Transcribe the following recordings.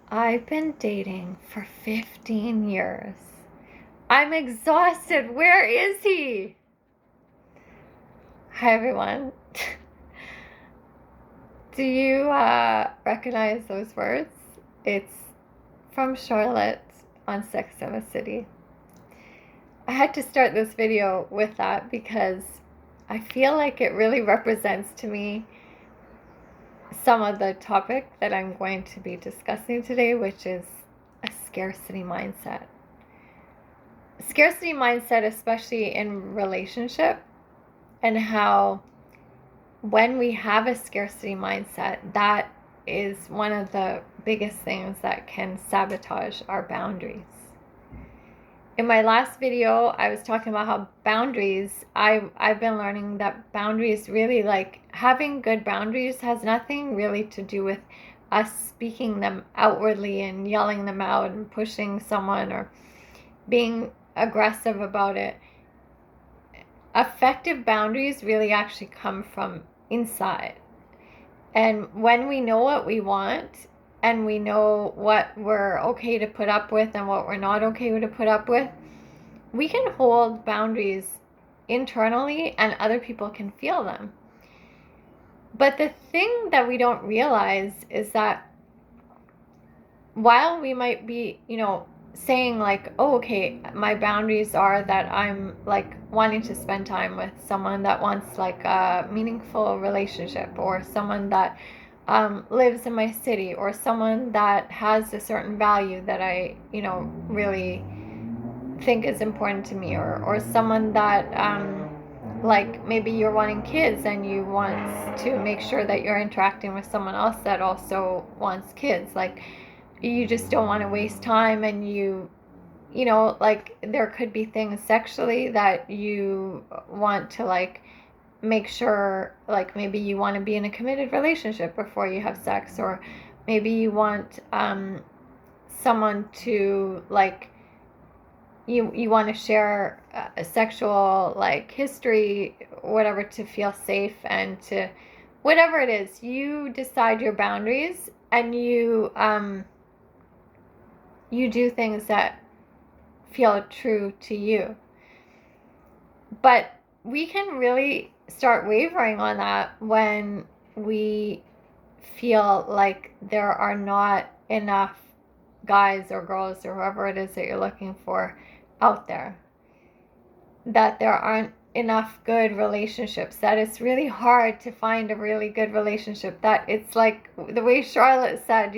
I've been dating for 15 years. I'm exhausted. Where is he? Hi, everyone. Do you recognize those words? It's from Charlotte on Sex and the City. I had to start this video with that because I feel like it really represents to me some of the topic that I'm going to be discussing today, which is a scarcity mindset. Scarcity mindset, especially in relationship, and how when we have a scarcity mindset, that is one of the biggest things that can sabotage our boundaries. In my last video, I was talking about how boundaries, I've been learning that boundaries really, like, having good boundaries has nothing really to do with us speaking them outwardly and yelling them out and pushing someone or being aggressive about it. Effective boundaries really actually come from inside. And when we know what we want and we know what we're okay to put up with and what we're not okay to put up with, we can hold boundaries internally and other people can feel them. But the thing that we don't realize is that while we might be, saying like, oh, okay, my boundaries are that I'm like wanting to spend time with someone that wants like a meaningful relationship, or someone that lives in my city, or someone that has a certain value that I, really think is important to me, or someone that like maybe you're wanting kids and you want to make sure that you're interacting with someone else that also wants kids. Like, you just don't want to waste time, and like there could be things sexually that you want to like make sure, like maybe you want to be in a committed relationship before you have sex, or maybe you want someone to like you want to share a sexual like history, whatever, to feel safe and to whatever it is. You decide your boundaries, and you do things that feel true to you. But we can really start wavering on that when we feel like there are not enough guys or girls or whoever it is that you're looking for out there. That there aren't enough good relationships, that it's really hard to find a really good relationship, that it's like the way Charlotte said,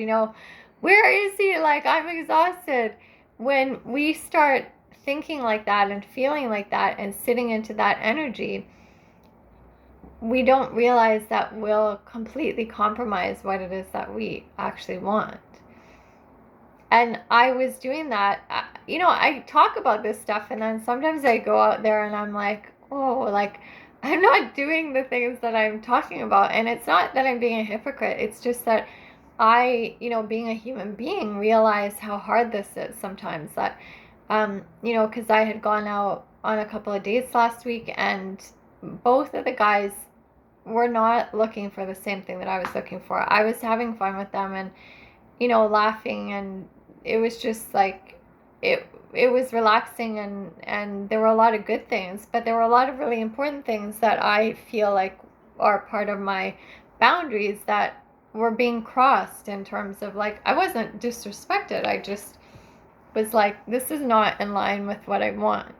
where is he? Like, I'm exhausted. When we start thinking like that and feeling like that and sitting into that energy, we don't realize that we'll completely compromise what it is that we actually want. And I was doing that. I talk about this stuff, and then sometimes I go out there and I'm like, oh, like, I'm not doing the things that I'm talking about. And it's not that I'm being a hypocrite. It's just that I, being a human being, realize how hard this is sometimes. That, because I had gone out on a couple of dates last week, and both of the guys were not looking for the same thing that I was looking for. I was having fun with them and, laughing, and it was just like, it was relaxing, and there were a lot of good things, but there were a lot of really important things that I feel like are part of my boundaries that were being crossed, in terms of like, I wasn't disrespected, I just was like, this is not in line with what I want.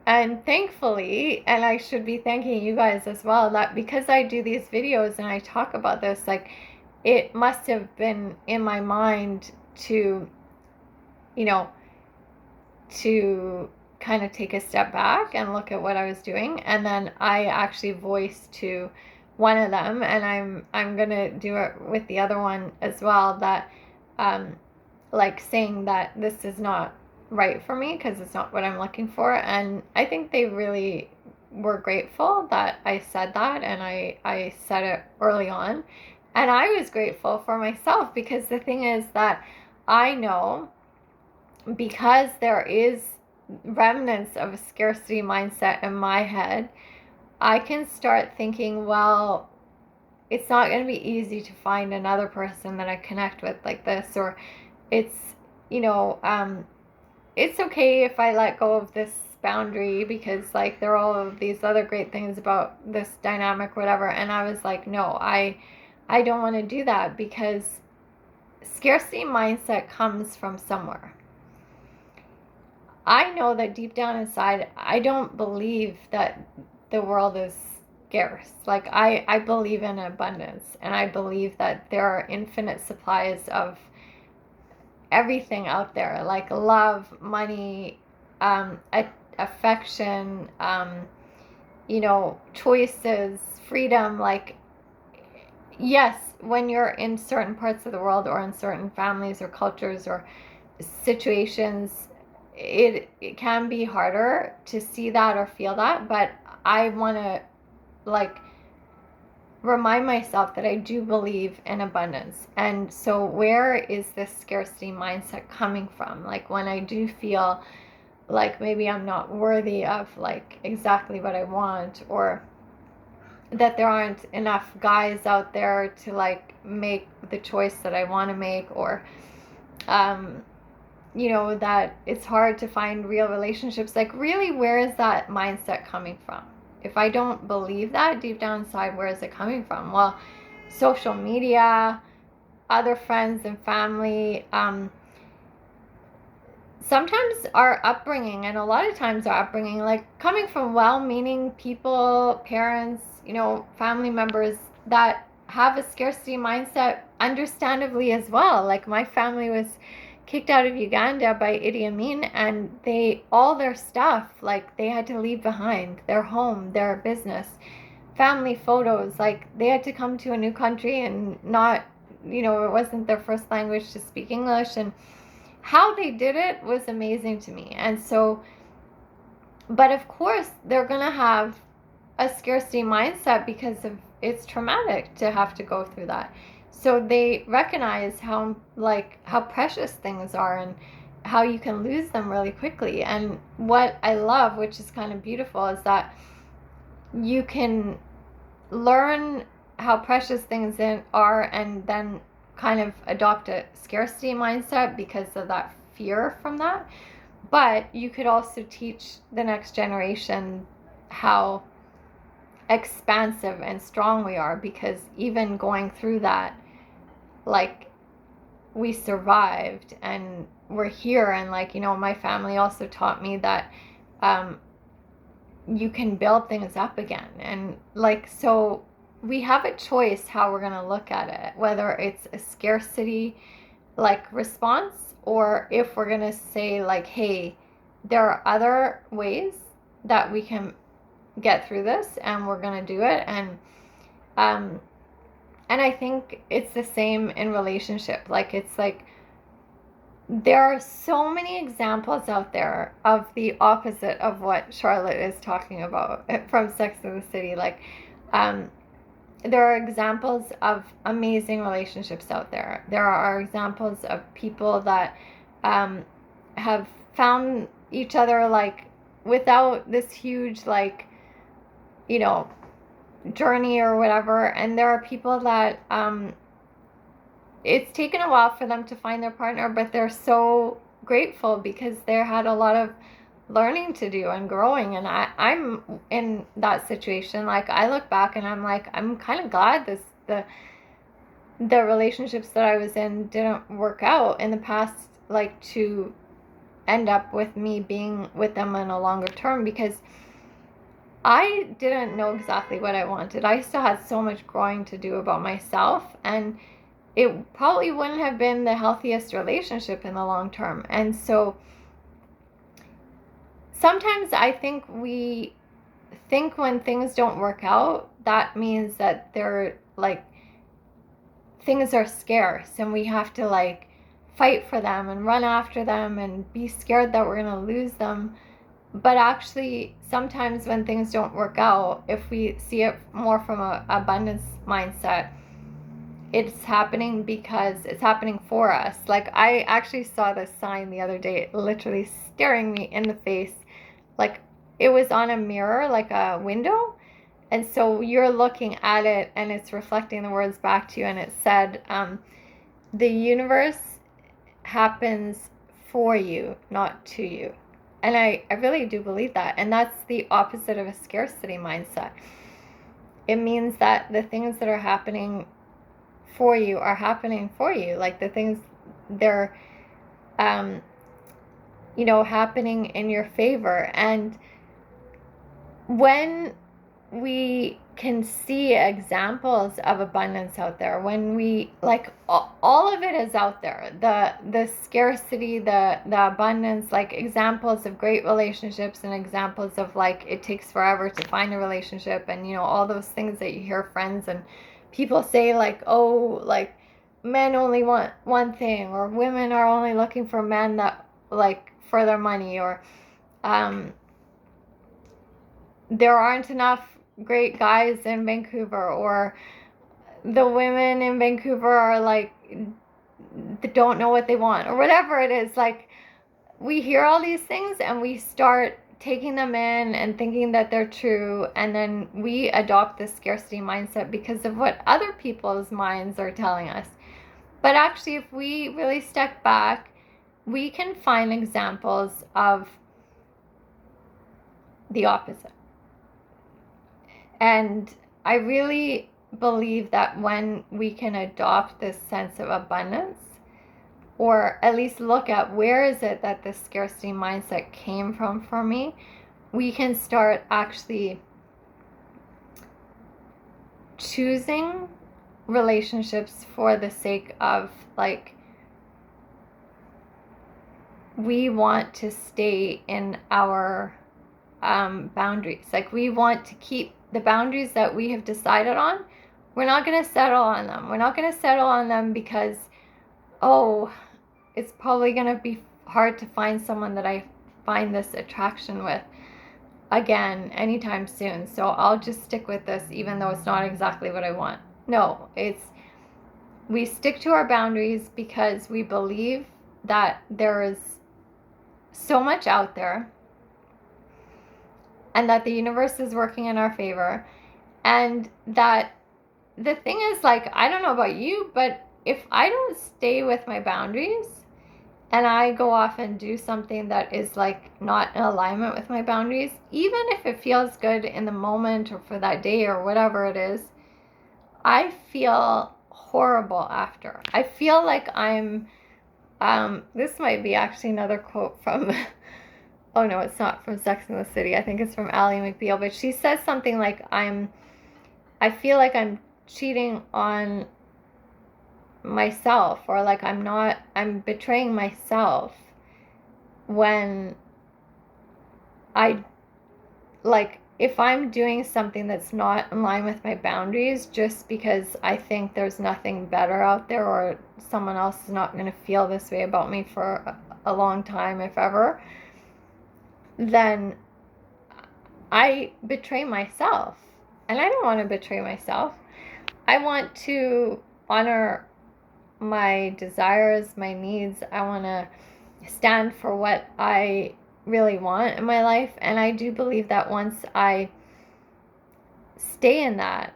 And thankfully, and I should be thanking you guys as well, that because I do these videos and I talk about this, like, it must have been in my mind to, to kind of take a step back and look at what I was doing. And then I actually voiced to one of them, and I'm gonna do it with the other one as well, that like saying that this is not right for me because it's not what I'm looking for. And I think they really were grateful that I said that, and I said it early on. And I was grateful for myself, because the thing is that I know, because there is remnants of a scarcity mindset in my head, I can start thinking, well, it's not going to be easy to find another person that I connect with like this, or it's, you know, it's okay if I let go of this boundary because like there are all of these other great things about this dynamic, whatever. And I was like, no, I don't want to do that because scarcity mindset comes from somewhere. I know that deep down inside, I don't believe that the world is scarce. Like I believe in abundance, and I believe that there are infinite supplies of everything out there, like love, money, affection, choices, freedom. Like, yes, when you're in certain parts of the world or in certain families or cultures or situations, it can be harder to see that or feel that, but I want to like remind myself that I do believe in abundance. And so where is this scarcity mindset coming from? Like when I do feel like maybe I'm not worthy of like exactly what I want, or that there aren't enough guys out there to like make the choice that I want to make, or um that it's hard to find real relationships. Like, really, where is that mindset coming from? If I don't believe that deep down inside, where is it coming from? Well, social media, other friends and family, sometimes our upbringing, and a lot of times our upbringing, like coming from well-meaning people, parents, family members that have a scarcity mindset, understandably as well. Like my family was kicked out of Uganda by Idi Amin, and all their stuff, like they had to leave behind their home, their business, family photos. Like they had to come to a new country and not, it wasn't their first language to speak English, and how they did it was amazing to me. And so, but of course, they're going to have a scarcity mindset because of it's traumatic to have to go through that. So they recognize how precious things are and how you can lose them really quickly. And what I love, which is kind of beautiful, is that you can learn how precious things are and then kind of adopt a scarcity mindset because of that fear from that. But you could also teach the next generation how expansive and strong we are, because even going through that, like, we survived and we're here. And like, my family also taught me that you can build things up again. And like, so we have a choice how we're going to look at it, whether it's a scarcity like response, or if we're going to say like, hey, there are other ways that we can get through this, and we're going to do it. Um and I think it's the same in relationship. Like, it's like there are so many examples out there of the opposite of what Charlotte is talking about from Sex and the City. Like, there are examples of amazing relationships out there. There are examples of people that have found each other, like, without this huge, like, journey or whatever. And there are people that it's taken a while for them to find their partner, but they're so grateful because they had a lot of learning to do and growing. And I'm in that situation. Like, I look back and I'm like, I'm kind of glad the relationships that I was in didn't work out in the past, like, to end up with me being with them in a longer term, because I didn't know exactly what I wanted. I still had so much growing to do about myself, and it probably wouldn't have been the healthiest relationship in the long term. And so sometimes I think we think when things don't work out, that means that they're like, things are scarce and we have to like fight for them and run after them and be scared that we're going to lose them. But actually, sometimes when things don't work out, if we see it more from an abundance mindset, it's happening because it's happening for us. Like, I actually saw this sign the other day, literally staring me in the face. Like, it was on a mirror, like a window. And so you're looking at it and it's reflecting the words back to you. And it said, the universe happens for you, not to you. And I really do believe that. And that's the opposite of a scarcity mindset. It means that the things that are happening for you are happening for you. Like the things, they're, happening in your favor. And when we can see examples of abundance out there, when we, like, all of it is out there, the scarcity, the abundance, like examples of great relationships and examples of, like, it takes forever to find a relationship, and all those things that you hear friends and people say, like, oh, like, men only want one thing, or women are only looking for men that, like, for their money, or there aren't enough great guys in Vancouver, or the women in Vancouver are, like, they don't know what they want, or whatever it is. Like, we hear all these things and we start taking them in and thinking that they're true, and then we adopt this scarcity mindset because of what other people's minds are telling us. But actually, if we really step back, we can find examples of the opposite. And I really believe that when we can adopt this sense of abundance, or at least look at where is it that this scarcity mindset came from for me, we can start actually choosing relationships for the sake of, like, we want to stay in our boundaries. Like, we want to keep the boundaries that we have decided on. We're not going to settle on them. We're not going to settle on them because, oh, it's probably going to be hard to find someone that I find this attraction with again anytime soon, so I'll just stick with this even though it's not exactly what I want. No, we stick to our boundaries because we believe that there is so much out there, and that the universe is working in our favor, and that the thing is, like, I don't know about you, but if I don't stay with my boundaries and I go off and do something that is, like, not in alignment with my boundaries, even if it feels good in the moment or for that day or whatever it is, I feel horrible after. I feel like I'm, this might be actually another quote from, oh no, it's not from Sex and the City. I think it's from Ally McBeal, but she says something like, I feel like I'm cheating on myself, or like I'm betraying myself when if I'm doing something that's not in line with my boundaries just because I think there's nothing better out there, or someone else is not going to feel this way about me for a long time, if ever, then I betray myself. And I don't want to betray myself. I want to honor my desires, my needs. I want to stand for what I really want in my life. And I do believe that once I stay in that,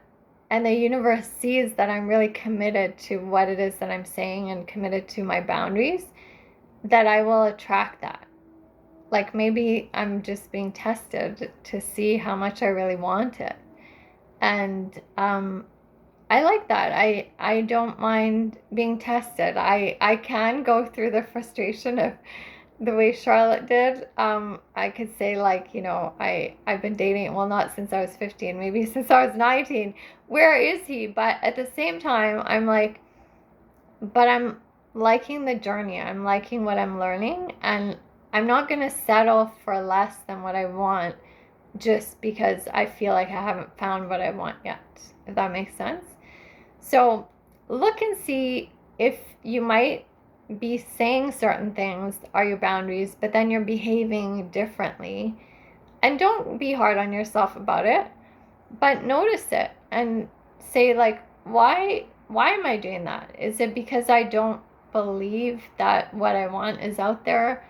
and the universe sees that I'm really committed to what it is that I'm saying and committed to my boundaries, that I will attract that. Like, maybe I'm just being tested to see how much I really want it. And I like that. I don't mind being tested. I can go through the frustration of the way Charlotte did. I could say, like, I've been dating, well, not since I was 15, maybe since I was 19. Where is he? But at the same time, I'm like, but I'm liking the journey. I'm liking what I'm learning, and I'm not going to settle for less than what I want just because I feel like I haven't found what I want yet, if that makes sense. So look and see if you might be saying certain things are your boundaries, but then you're behaving differently. And don't be hard on yourself about it, but notice it and say, like, why am I doing that? Is it because I don't believe that what I want is out there?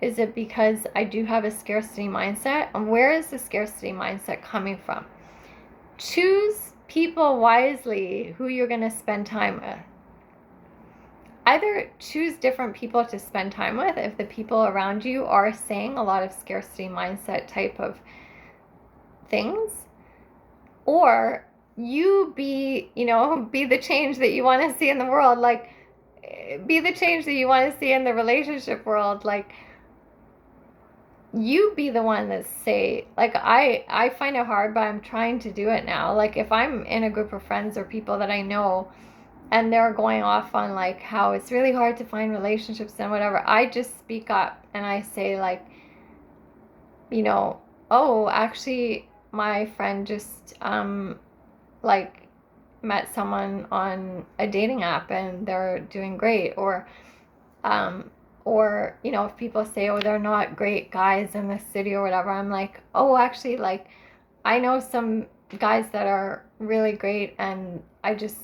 Is it because I do have a scarcity mindset? And where is the scarcity mindset coming from? Choose people wisely who you're going to spend time with. either choose different people to spend time with if the people around you are saying a lot of scarcity mindset type of things, or you be, be the change that you want to see in the world. Like, be the change that you want to see in the relationship world. Like, you be the one that say, like, I find it hard, but I'm trying to do it now. Like, if I'm in a group of friends or people that I know and they're going off on like how it's really hard to find relationships and whatever, I just speak up and I say, like, oh, actually my friend just like met someone on a dating app and they're doing great. Or if people say, oh, they're not great guys in the city or whatever, I'm like, oh, actually, like, I know some guys that are really great, and I just,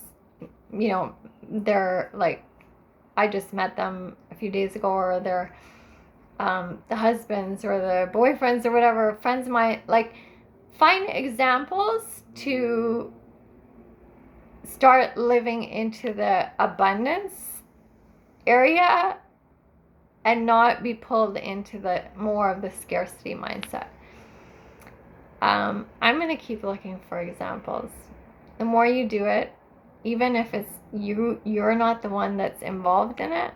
they're like, I just met them a few days ago, or they're the husbands or the boyfriends or whatever, friends of mine. Like, find examples to start living into the abundance area and not be pulled into the more of the scarcity mindset. I'm going to keep looking for examples. The more you do it, even if it's you're not the one that's involved in it,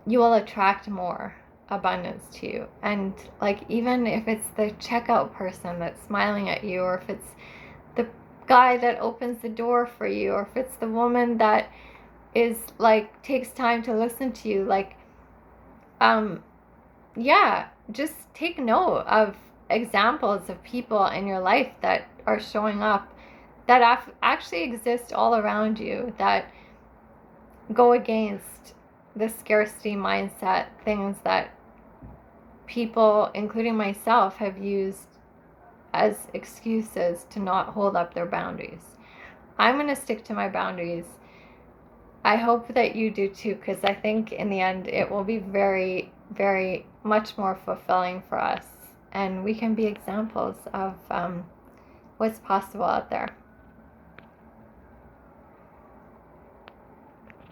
you will attract more abundance to you. And like, even if it's the checkout person that's smiling at you, or if it's the guy that opens the door for you, or if it's the woman that is like takes time to listen to you, like, yeah, just take note of examples of people in your life that are showing up, that actually exist all around you, that go against the scarcity mindset, things that people, including myself, have used as excuses to not hold up their boundaries. I'm going to stick to my boundaries. I hope that you do too, because I think in the end it will be very, very much more fulfilling for us, and we can be examples of what's possible out there.